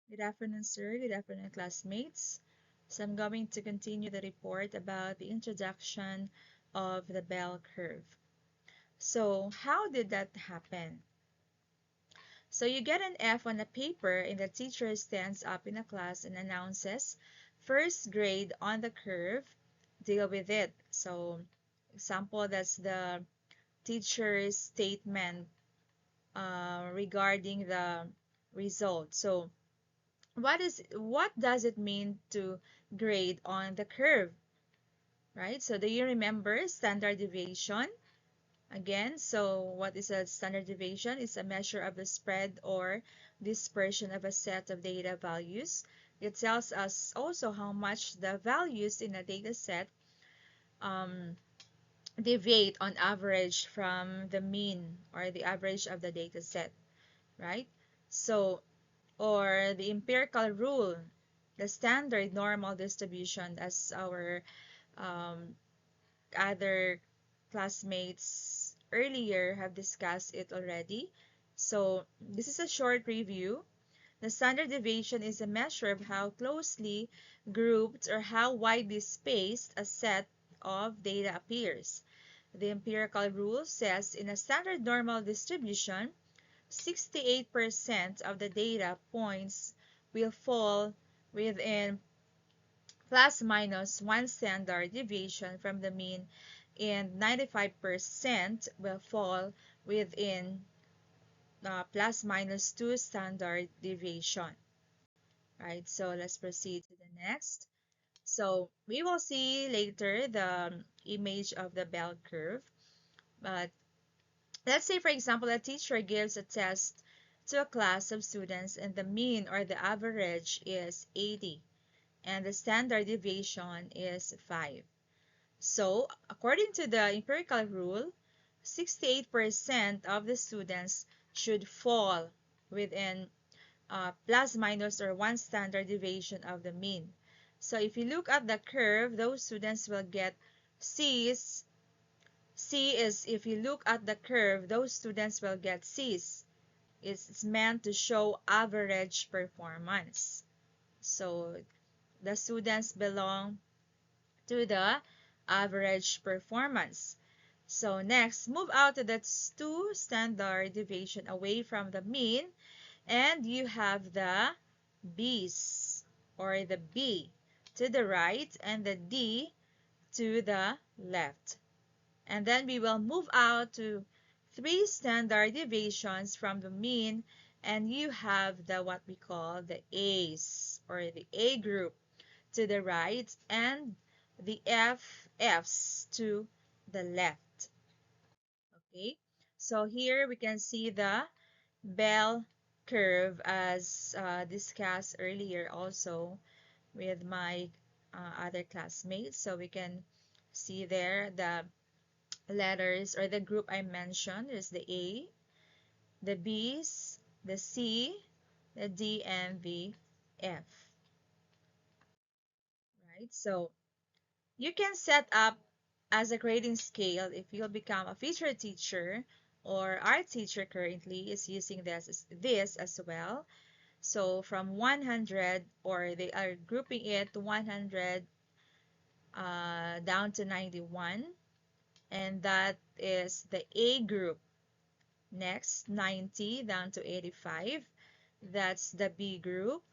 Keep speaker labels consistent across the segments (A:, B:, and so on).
A: Good afternoon, sir. Good afternoon, classmates. So I'm going to continue the report about the introduction of the bell curve. So how did that happen? So you get an F on a paper and the teacher stands up in a class and announces first grade on the curve, deal with it. So example, that's the teacher's statement regarding the result. So what does it mean to grade on the curve, right? So do you remember standard deviation? Again, so what is a standard deviation? It's a measure of the spread or dispersion of a set of data values. It tells us also how much the values in a data set um, deviate on average from the mean or the average of the data set, right? So or the empirical rule, the standard normal distribution, as our um, other classmates earlier have discussed it already. So this is a short review. The standard deviation is a measure of how closely grouped or how widely spaced a set of data appears. The empirical rule says in a standard normal distribution, 68% of the data points will fall within plus minus one standard deviation from the mean, and 95% will fall within plus minus two standard deviation. Right, so let's proceed to the next. So we will see later the image of the bell curve, but let's say, for example, a teacher gives a test to a class of students and the mean or the average is 80 and the standard deviation is 5. So, according to the empirical rule, 68% of the students should fall within plus minus or one standard deviation of the mean. So, if you look at the curve, those students will get C's. C is, if you look at the curve, those students will get C's. It's meant to show average performance. So the students belong to the average performance. So next, move out to the two standard deviation away from the mean, and you have the B's or the B to the right and the D to the left. And then we will move out to three standard deviations from the mean, and you have the what we call the A's or the A group to the right and the F's to the left. Okay, so here we can see the bell curve as discussed earlier also with my other classmates. So we can see there the letters or the group I mentioned is the A, the B's, the C, the D, and the F. Right? So you can set up as a grading scale if you'll become a featured teacher or our teacher currently is using this as well. So from 100, or they are grouping it to 100 down to 91, and that is the A group. Next, 90 down to 85, that's the B group.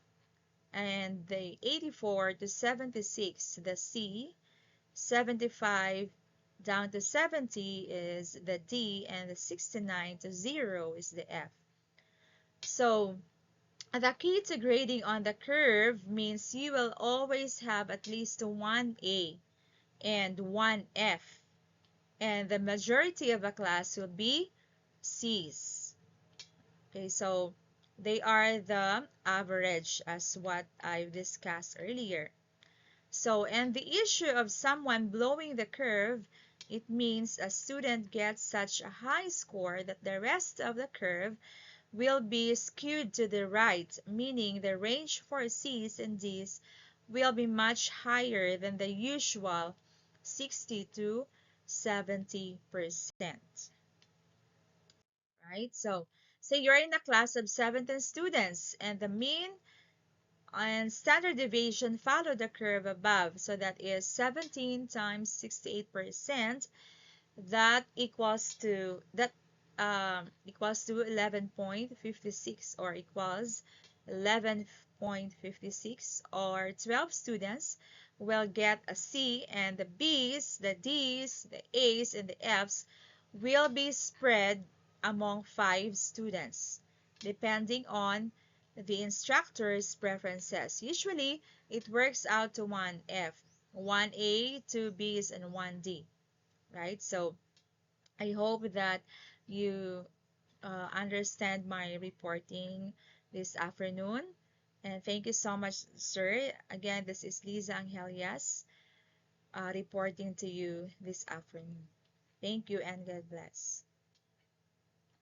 A: And the 84 to 76, the C. 75 down to 70 is the D, and the 69 to 0 is the F. So the key to grading on the curve means you will always have at least one A and one F, and the majority of a class will be C's. Okay, so they are the average as what I've discussed earlier. So, and the issue of someone blowing the curve, it means a student gets such a high score that the rest of the curve will be skewed to the right, meaning the range for C's and D's will be much higher than the usual 60 to 70%. Right? So, say you're in a class of 17 students and the mean And standard deviation follow the curve above. So that is 17 times 68%. That equals to 11.56, or equals 11.56, or 12 students will get a C, and the B's, the D's, the A's, and the F's will be spread among 5 students depending on the instructor's preferences. Usually it works out to 1 F, 1 A, 2 B's, and 1 D, right? So I hope that you understand my reporting this afternoon. And thank you so much, sir. Again, this is Liza Angelias reporting to you this afternoon. Thank you and God bless.